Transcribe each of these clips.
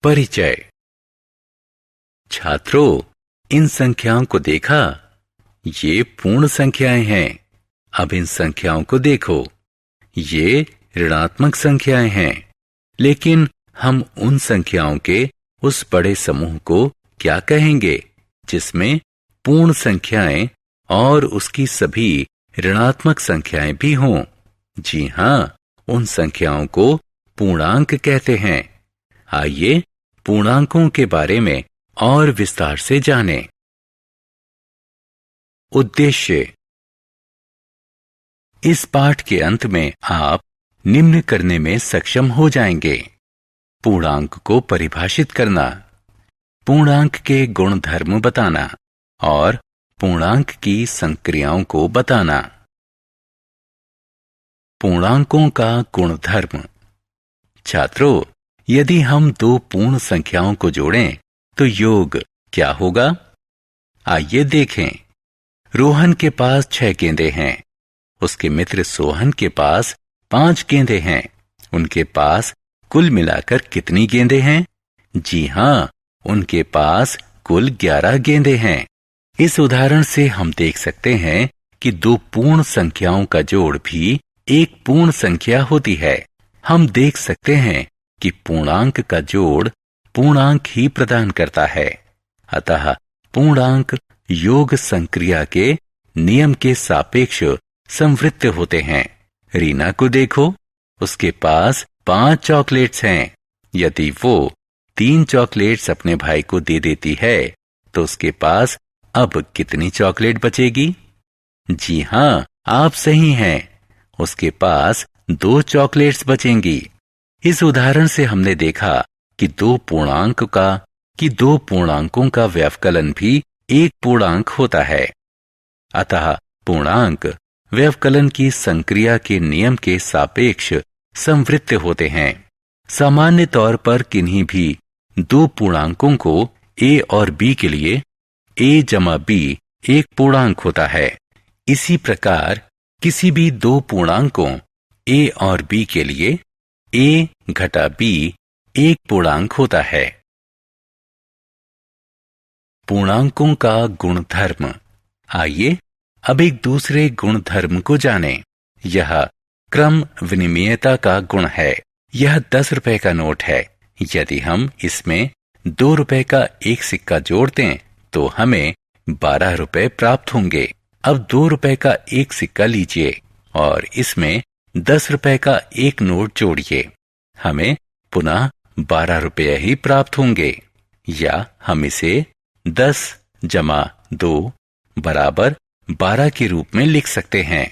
परिचय। छात्रों, इन संख्याओं को देखा? ये पूर्ण संख्याएं हैं। अब इन संख्याओं को देखो, ये ऋणात्मक संख्याएं हैं। लेकिन हम उन संख्याओं के उस बड़े समूह को क्या कहेंगे जिसमें पूर्ण संख्याएं और उसकी सभी ऋणात्मक संख्याएं भी हों? जी हां, उन संख्याओं को पूर्णांक कहते हैं। आइए पूर्णांकों के बारे में और विस्तार से जानें। उद्देश्य। इस पाठ के अंत में आप निम्न करने में सक्षम हो जाएंगे: पूर्णांक को परिभाषित करना, पूर्णांक के गुणधर्म बताना और पूर्णांक की संक्रियाओं को बताना। पूर्णांकों का गुणधर्म। छात्रों, यदि हम दो पूर्ण संख्याओं को जोड़ें तो योग क्या होगा? आइए देखें। रोहन के पास 6 गेंदें हैं। उसके मित्र सोहन के पास 5 गेंदें हैं। उनके पास कुल मिलाकर कितनी गेंदें हैं? जी हां, उनके पास कुल 11 गेंदें हैं। इस उदाहरण से हम देख सकते हैं कि दो पूर्ण संख्याओं का जोड़ भी एक पूर्ण संख्या होती है। हम देख सकते हैं कि पूर्णांक का जोड़ पूर्णांक ही प्रदान करता है। अतः पूर्णांक योग संक्रिया के नियम के सापेक्ष संवृत्त होते हैं। रीना को देखो, उसके पास 5 चॉकलेट्स हैं। यदि वो 3 चॉकलेट्स अपने भाई को दे देती है तो उसके पास अब कितनी चॉकलेट बचेगी? जी हां, आप सही हैं। उसके पास 2 चॉकलेट्स बचेंगी। इस उदाहरण से हमने देखा कि दो पूर्णांकों का व्यवकलन भी एक पूर्णांक होता है। अतः पूर्णांक व्यवकलन की संक्रिया के नियम के सापेक्ष संवृत्त होते हैं। सामान्य तौर पर किन्हीं भी दो पूर्णांकों को a और b के लिए a जमा b एक पूर्णांक होता है। इसी प्रकार किसी भी दो पूर्णांकों a और b के लिए a घटा b एक पूर्णांक होता है। पूर्णांकों का गुणधर्म। आइए अब एक दूसरे गुणधर्म को जानें। यह क्रम विनिमयता का गुण है। यह 10 रुपए का नोट है। यदि हम इसमें 2 रुपए का एक सिक्का जोड़ दें तो हमें 12 रुपए प्राप्त होंगे। अब 2 रुपए का एक सिक्का लीजिए और इसमें 10 रुपए का एक नोट जोड़िए। हमें पुनः 12 रुपए ही प्राप्त होंगे। या हम इसे 10 जमा 2 बराबर 12 के रूप में लिख सकते हैं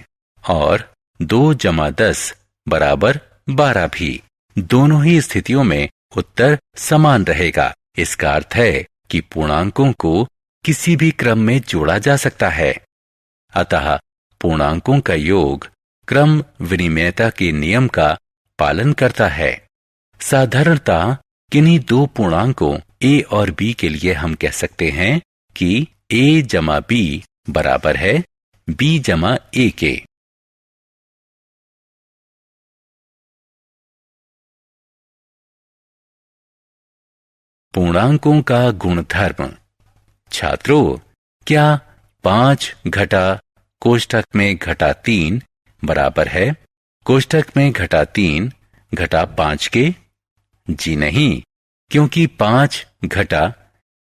और 2 जमा 10 बराबर 12 भी। दोनों ही स्थितियों में उत्तर समान रहेगा। इसका अर्थ है कि पूर्णांकों को किसी भी क्रम में जोड़ा जा सकता है। अतः पूर्णांकों का योग क्रम विनिमयता के नियम का पालन करता है। साधारणतः किन्हीं दो पूर्णांकों a और b के लिए हम कह सकते हैं कि a जमा b बराबर है b जमा a के। पूर्णांकों का गुणधर्म। छात्रों, क्या 5 घटा कोष्ठक में घटा 3 बराबर है कोष्ठक में घटा 3 घटा 5 के? जी नहीं, क्योंकि 5 घटा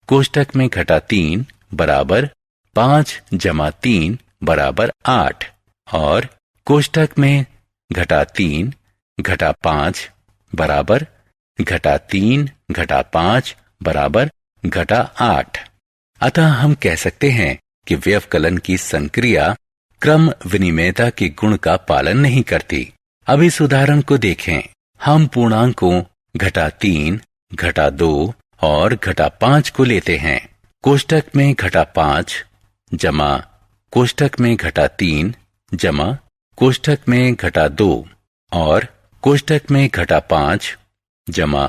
कोष्ठक में घटा 3 बराबर 5 जमा 3 बराबर 8 और कोष्ठक में घटा 3 घटा 5 बराबर घटा 3 घटा 5 बराबर घटा 8। अतः हम कह सकते हैं कि व्यवकलन की संक्रिया क्रम विनिमयता के गुण का पालन नहीं करती। अब इस उदाहरण को देखें। हम पूर्णांकों घटा 3 घटा 2 और घटा 5 को लेते हैं। कोष्ठक में घटा 5 जमा कोष्ठक में घटा 3 जमा कोष्ठक में घटा 2 और कोष्ठक में घटा 5 जमा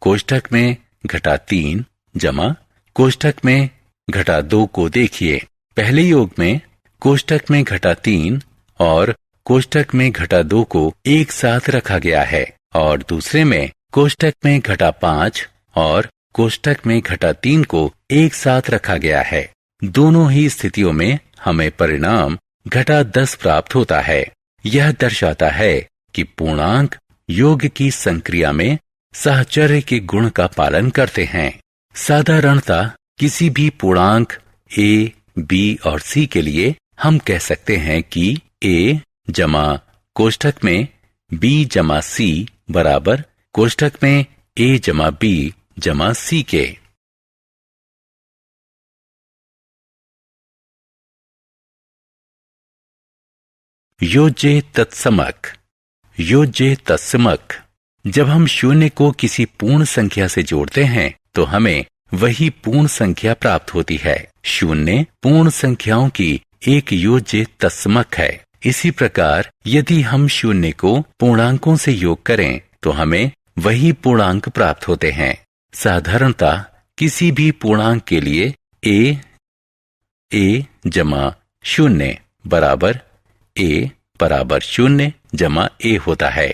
कोष्ठक में घटा 3 जमा कोष्ठक में घटा 2 को देखिए। पहले योग में कोष्ठक में घटा 3 और कोष्ठक में घटा 2 को एक साथ रखा गया है और दूसरे में कोष्ठक में घटा 5 और कोष्ठक में घटा 3 को एक साथ रखा गया है। दोनों ही स्थितियों में हमें परिणाम घटा 10 प्राप्त होता है। यह दर्शाता है कि पूर्णांक योग की संक्रिया में साहचर्य के गुण का पालन करते हैं। साधारणतः किसी भी पूर्णांक a, b और c के लिए हम कह सकते हैं कि a जमा कोष्ठक में b जमा c बराबर कोष्ठक में a जमा b जमा c के। योज्य तत्समक। योज्य तत्समक। जब हम शून्य को किसी पूर्ण संख्या से जोड़ते हैं तो हमें वही पूर्ण संख्या प्राप्त होती है। शून्य पूर्ण संख्याओं की एक योज्य तत्समक है। इसी प्रकार यदि हम शून्य को पूर्णांकों से योग करें तो हमें वही पूर्णांक प्राप्त होते हैं। साधारणतः किसी भी पूर्णांक के लिए a जमा शून्य बराबर a बराबर शून्य जमा a होता है।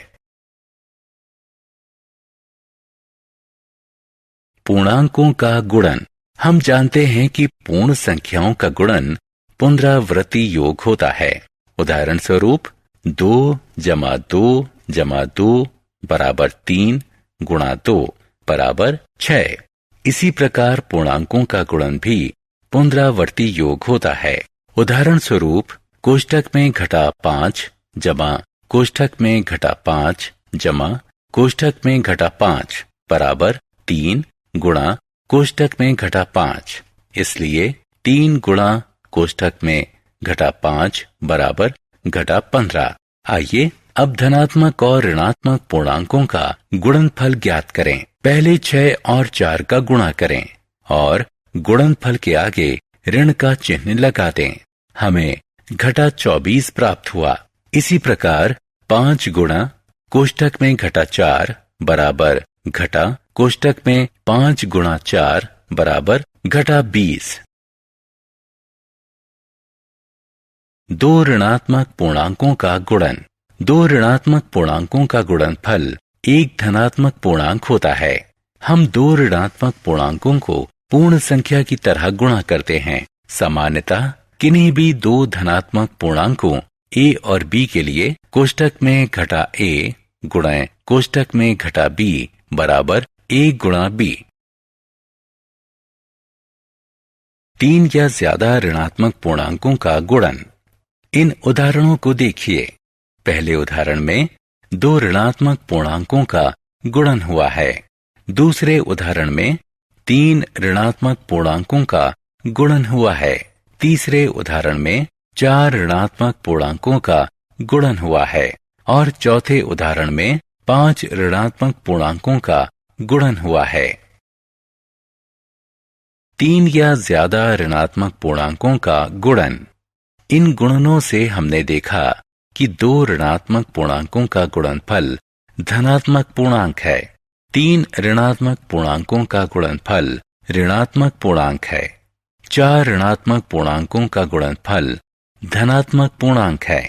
पूर्णांकों का गुणन। हम जानते हैं कि पूर्ण संख्याओं का गुणन पुनरावृत्ति योग होता है। उदाहरण स्वरूप 2 जमा 2 जमा 2 बराबर 3 गुणा 2 बराबर 6। इसी प्रकार पूर्णांकों का गुणन भी पुनरावृत्ति योग होता है। उदाहरण स्वरूप कोष्ठक में घटा 5 जमा कोष्ठक में घटा 5 जमा कोष्ठक में घटा 5 बराबर 3 गुणा कोष्ठक में घटा 5। इसलिए 3 गुणा कोष्ठक में घटा 5 बराबर घटा 15। आइए अब धनात्मक और ऋणात्मक पूर्णांकों का गुणनफल ज्ञात करें। पहले 6 और 4 का गुणा करें और गुणनफल के आगे ऋण का चिन्ह लगा दें। हमें घटा 24 प्राप्त हुआ। इसी प्रकार 5 गुणा कोष्ठक में घटा 4 बराबर घटा कोष्ठक में 5 गुणा 4 बराबर घटा 20। 2 ऋणात्मक पूर्णांकों का गुणन। 2 ऋणात्मक पूर्णांकों का गुणनफल एक धनात्मक पूर्णांक होता है। हम 2 ऋणात्मक पूर्णांकों को पूर्ण संख्या की तरह गुणा करते हैं। सामान्यतः किन्हीं भी 2 धनात्मक पूर्णांकों a और b के लिए कोष्ठक में घटा a गुणा कोष्ठक में घटा b बराबर a गुणा b। 3 या ज्यादा ऋणात्मक पूर्णांकों का गुणन। इन उदाहरणों को देखिए। पहले उदाहरण में 2 ऋणात्मक पूर्णांकों का गुणन हुआ है। दूसरे उदाहरण में 3 ऋणात्मक पूर्णांकों का गुणन हुआ है। तीसरे उदाहरण में 4 ऋणात्मक पूर्णांकों का गुणन हुआ है और चौथे उदाहरण में 5 ऋणात्मक पूर्णांकों का गुणन हुआ है। 3 या ज्यादा ऋणात्मक पूर्णांकों का गुणन। इन गुणनों से हमने देखा कि 2 ऋणात्मक पूर्णांकों का गुणनफल धनात्मक पूर्णांक है। 3 ऋणात्मक पूर्णांकों का गुणनफल ऋणात्मक पूर्णांक है। 4 ऋणात्मक पूर्णांकों का गुणनफल धनात्मक पूर्णांक है।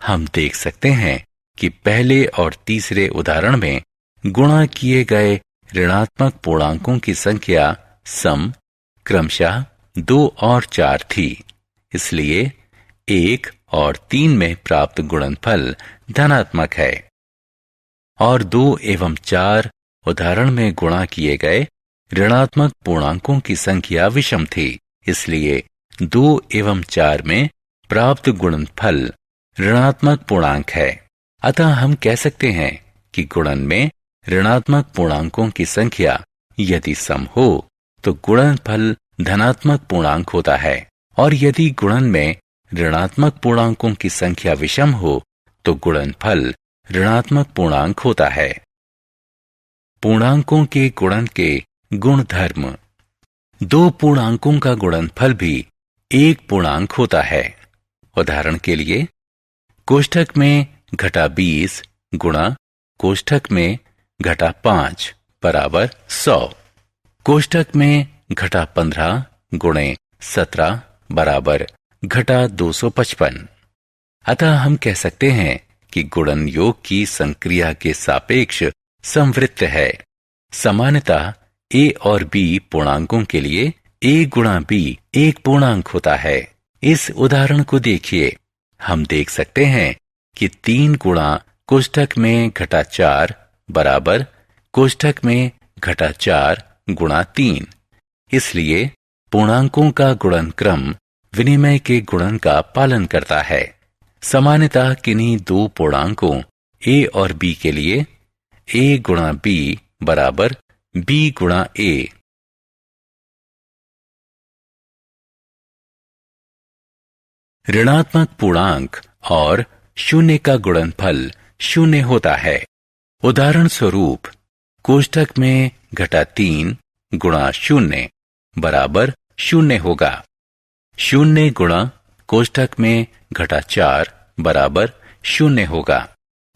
हम देख सकते हैं कि पहले और तीसरे उदाहरण में गुणा किए गए ऋणात्मक पूर्णांकों की संख्या सम क्रमशः 2 और 4 थी। इसलिए 1 और 3 में प्राप्त गुणनफल धनात्मक है और 2 एवं 4 उदाहरण में गुणा किए गए ऋणात्मक पूर्णांकों की संख्या विषम थी। इसलिए 2 एवं 4 में प्राप्त गुणनफल ऋणात्मक पूर्णांक है। अतः हम कह सकते हैं कि गुणन में ऋणात्मक पूर्णांकों की संख्या यदि सम हो तो गुणनफल धनात्मक पूर्णांक होता है और यदि गुणन में ऋणात्मक पूर्णांकों की संख्या विषम हो तो गुणनफल ऋणात्मक पूर्णांक होता है। पूर्णांकों के गुणन के गुणधर्म। 2 पूर्णांकों का गुणनफल भी एक पूर्णांक होता है। उदाहरण के लिए कोष्ठक में घटा 20 गुणा कोष्ठक में घटा 5 बराबर 100। कोष्ठक में घटा 15 गुणे 17 बराबर घटा 255। अतः हम कह सकते हैं कि गुणन योग की संक्रिया के सापेक्ष समवृत्त है। सामान्यतः a और b पूर्णांकों के लिए a गुणा b एक पूर्णांक होता है। इस उदाहरण को देखिए। हम देख सकते हैं कि 3 गुणा कोष्ठक में घटा 4 बराबर कोष्ठक में घटा 4 गुणा 3। इसलिए पूर्णांकों का गुणनक्रम विनिमय के गुणन का पालन करता है। सामान्यतः किन्हीं दो पूर्णांकों a और b के लिए a गुणा b बराबर b गुणा a। ऋणात्मक पूर्णांक और शून्य का गुणनफल शून्य होता है। उदाहरण स्वरूप कोष्ठक में घटा 3 गुणा शून्य बराबर शून्य होगा। शून्य गुणा कोष्ठक में घटा 4 बराबर शून्य होगा।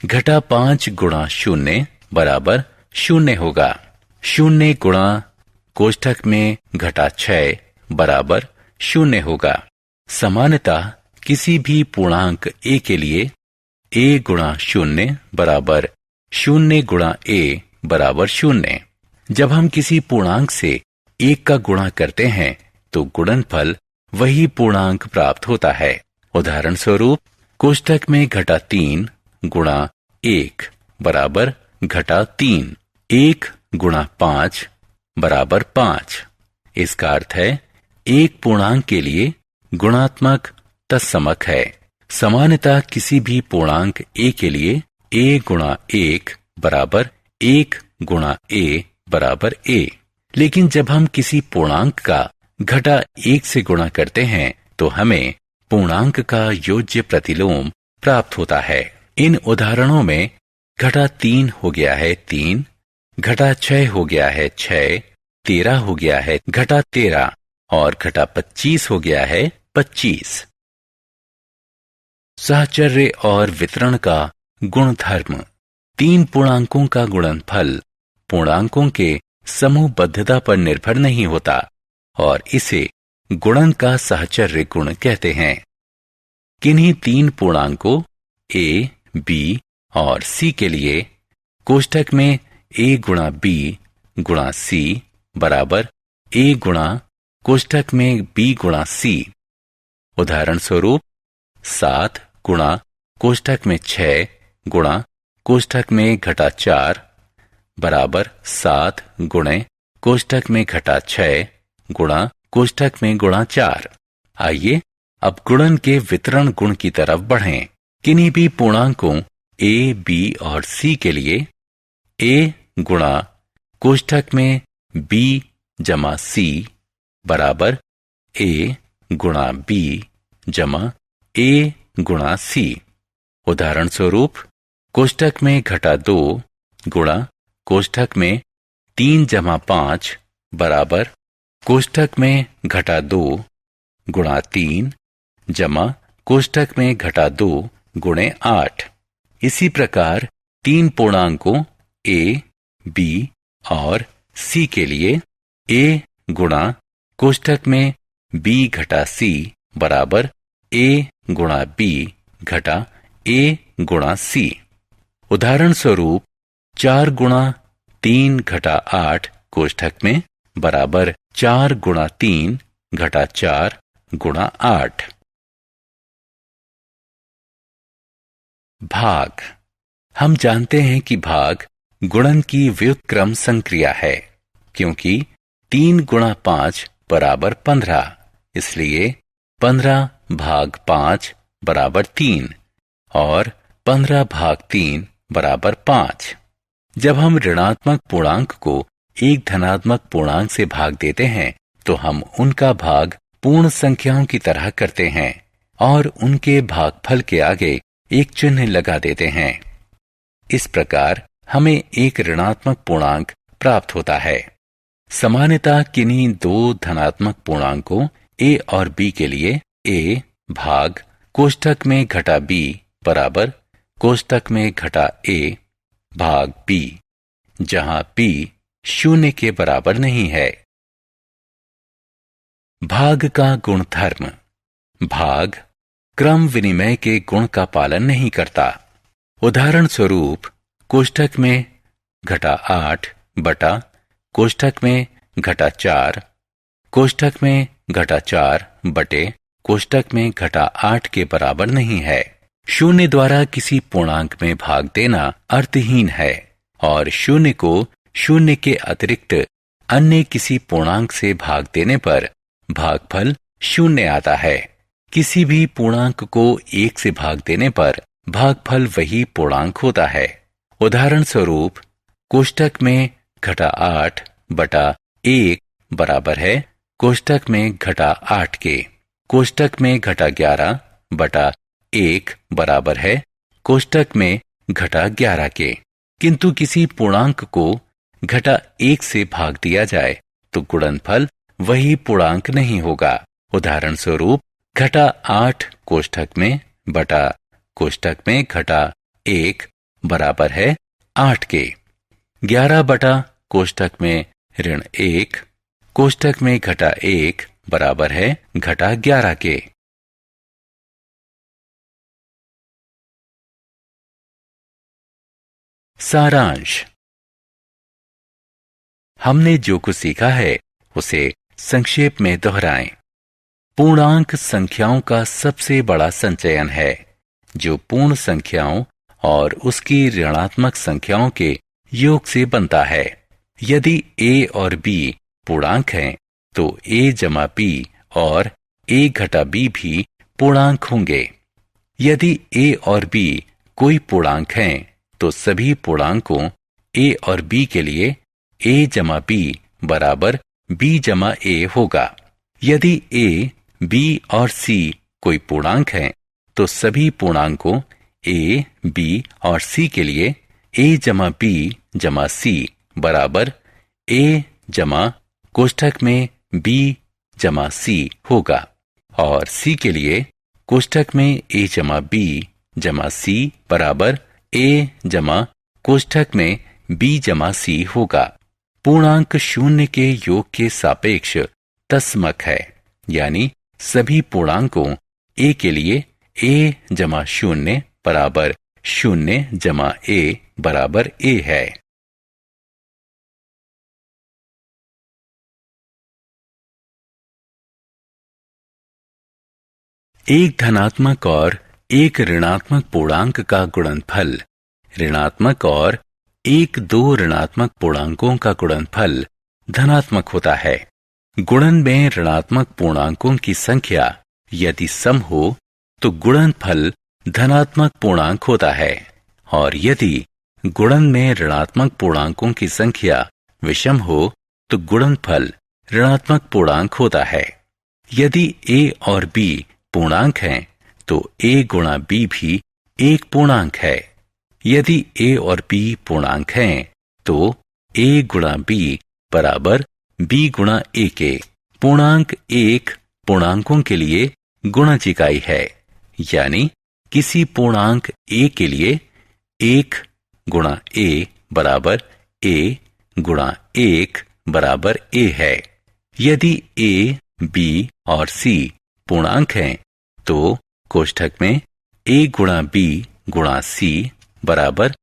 घटा 5 गुणा शून्य बराबर शून्य होगा। शून्य गुणा कोष्ठक में घटा 6 बराबर शून्य होगा। सामान्यतः किसी भी पूर्णांक a के लिए a गुणा शून्य बराबर शून्य गुणा a बराबर शून्य। जब हम किसी पूर्णांक से 1 का गुणा करते हैं तो गुणनफल वही पूर्णांक प्राप्त होता है। उदाहरण स्वरूप कोष्ठक में घटा 3 गुणा 1 बराबर घटा 3। 1 गुणा 5 बराबर 5। इसका अर्थ है एक पूर्णांक के लिए गुणात्मक तत्समक है। सामान्यतः किसी भी पूर्णांक a के लिए a गुणा 1 बराबर 1 गुणा a बराबर a। लेकिन जब हम किसी पूर्णांक का घटा 1 से गुणा करते हैं तो हमें पूर्णांक का योज्य प्रतिलोम प्राप्त होता है। इन उदाहरणों में घटा 3 हो गया है 3, घटा 6 हो गया है 6, 13 हो गया है घटा 13 और घटा 25 हो गया है 25। साहचर्य और वितरण का गुणधर्म। 3 पूर्णांकों का गुणनफल पूर्णांकों के समूहबद्धता पर निर्भर नहीं होता और इसे गुणन का साहचर्य गुण कहते हैं। किन्हीं 3 पूर्णांकों a, b और c के लिए कोष्ठक में a गुणा b गुणा c बराबर a गुणा कोष्ठक में b गुणा c। उदाहरण स्वरूप 7 गुणा कोष्ठक में 6 गुणा कोष्ठक में घटा 4 बराबर 7 गुणे कोष्ठक में घटा 6 गुणा कोष्ठक में गुणा 4। आइए अब गुणन के वितरण गुण की तरफ बढ़ें। किन्हीं भी पूर्णांकों a, b और c के लिए a गुणा कोष्ठक में b जमा c बराबर a गुणा b जमा a गुणा c। उदाहरण स्वरूप कोष्ठक में घटा 2 गुणा कोष्ठक में 3 जमा 5 बराबर कोष्ठक में घटा 2 गुणा 3 जमा कोष्ठक में घटा 2 गुणे 8। इसी प्रकार 3 पूर्णांकों a, b और c के लिए a गुणा कोष्ठक में b घटा c बराबर a गुणा b घटा a गुणा c। उदाहरण स्वरूप 4 गुणा 3 घटा 8 कोष्ठक में बराबर 4 गुणा 3 घटा 4 गुणा 8। भाग। हम जानते हैं कि भाग गुणन की व्युत्क्रम संक्रिया है क्योंकि 3 गुणा 5 बराबर 15, इसलिए 15 भाग 5 बराबर 3 और 15 भाग 3 बराबर 5। जब हम ऋणात्मक पूर्णांक को एक धनात्मक पूर्णांक से भाग देते हैं तो हम उनका भाग पूर्ण संख्याओं की तरह करते हैं और उनके भागफल के आगे एक चिन्ह लगा देते हैं। इस प्रकार हमें एक ऋणात्मक पूर्णांक प्राप्त होता है। सामान्यतः किन्हीं 2 धनात्मक पूर्णांकों a और b के लिए a भाग कोष्ठक में घटा b बराबर कोष्ठक में घटा a भाग b, जहां b 0 के बराबर नहीं है। भाग का गुणधर्म। भाग क्रम विनिमय के गुण का पालन नहीं करता। उदाहरण स्वरूप कोष्ठक में घटा 8 बटा कोष्ठक में घटा 4 कोष्ठक में घटा 4 बटे कोष्ठक में घटा 8 के बराबर नहीं है। शून्य द्वारा किसी पूर्णांक में भाग देना अर्थहीन है और शून्य को शून्य के अतिरिक्त अन्य किसी पूर्णांक से भाग देने पर भागफल शून्य आता है। किसी भी पूर्णांक को 1 से भाग देने पर भागफल वही पूर्णांक होता है। उदाहरण स्वरूप कोष्ठक में घटा 8 बटा 1 बराबर है कोष्ठक में घटा 8 के। कोष्ठक में घटा 11 बटा 1 बराबर है कोष्ठक में घटा 11 के। किंतु किसी पूर्णांक को घटा 1 से भाग दिया जाए तो गुणनफल वही पूर्णांक नहीं होगा। उदाहरण स्वरूप घटा 8 कोष्ठक में बटा कोष्ठक में घटा 1 बराबर है 8 के। 11 बटा कोष्ठक में ऋण 1 कोष्ठक में घटा 1 बराबर है घटा 11 के। सारांश। हमने जो कुछ सीखा है उसे संक्षेप में दोहराएं। पूर्णांक संख्याओं का सबसे बड़ा संचयन है जो पूर्ण संख्याओं और उसकी ऋणात्मक संख्याओं के योग से बनता है। यदि a और b पूर्णांक हैं तो a जमा b और a घटा b भी पूर्णांक होंगे। यदि a और b कोई पूर्णांक हैं तो सभी पूर्णांकों a और b के लिए a जमा b बराबर b जमा a होगा। यदि a, b और c कोई पूर्णांक हैं तो सभी पूर्णांकों a, b और c के लिए a जमा b जमा c बराबर a जमा कोष्ठक में b जमा c होगा और c के लिए कोष्ठक में a जमा b जमा c बराबर a जमा कोष्ठक में b जमा c होगा। पूर्णांक शून्य के योग के सापेक्ष तस्मक है, यानी सभी पूर्णांकों a के लिए a जमा शून्य बराबर शून्य जमा a बराबर a है। एक धनात्मक और एक ऋणात्मक पूर्णांक का गुणनफल ऋणात्मक और एक दो ऋणात्मक पूर्णांकों का गुणनफल धनात्मक होता है। गुणन में ऋणात्मक पूर्णांकों की संख्या यदि सम हो तो गुणनफल धनात्मक पूर्णांक होता है और यदि गुणन में ऋणात्मक पूर्णांकों की संख्या विषम हो तो गुणनफल ऋणात्मक पूर्णांक होता है। यदि a और b पूर्णांक हैं तो a गुणा b भी एक पूर्णांक है। यदि a और b पूर्णांक हैं तो a गुणा b बराबर b गुणा a के। पूर्णांक एक पूर्णांकों के लिए गुणज इकाई है, यानी किसी पूर्णांक a के लिए 1 गुणा a बराबर a गुणा 1 बराबर a है। यदि a, b और c पूर्णांक हैं तो कोष्ठक में a गुणा b गुणा c बराबर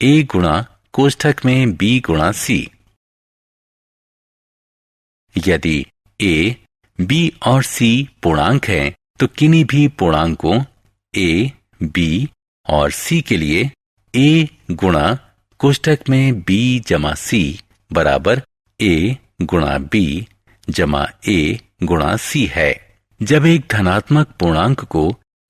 a गुणा कोष्ठक में b गुणा c। यदि a, b और c पूर्णांक हैं तो किन्हीं भी पूर्णांकों a, b और c के लिए a गुणा कोष्ठक में b जमा c बराबर a गुणा b जमा a गुणा c है। जब एक धनात्मक पूर्णांक को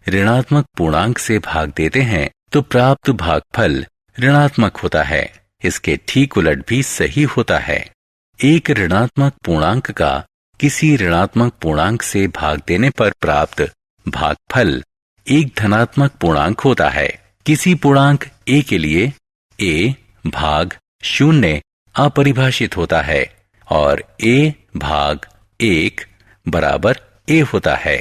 ऋणात्मक पूर्णांक से भाग देते हैं तो प्राप्त भागफल ऋणात्मक होता है। इसके ठीक उलट भी सही होता है। एक ऋणात्मक पूर्णांक का किसी ऋणात्मक पूर्णांक से भाग देने पर प्राप्त भागफल एक धनात्मक पूर्णांक होता है। किसी पूर्णांक a के लिए a भाग शून्य अपरिभाषित होता है और a भाग 1 बराबर a होता है।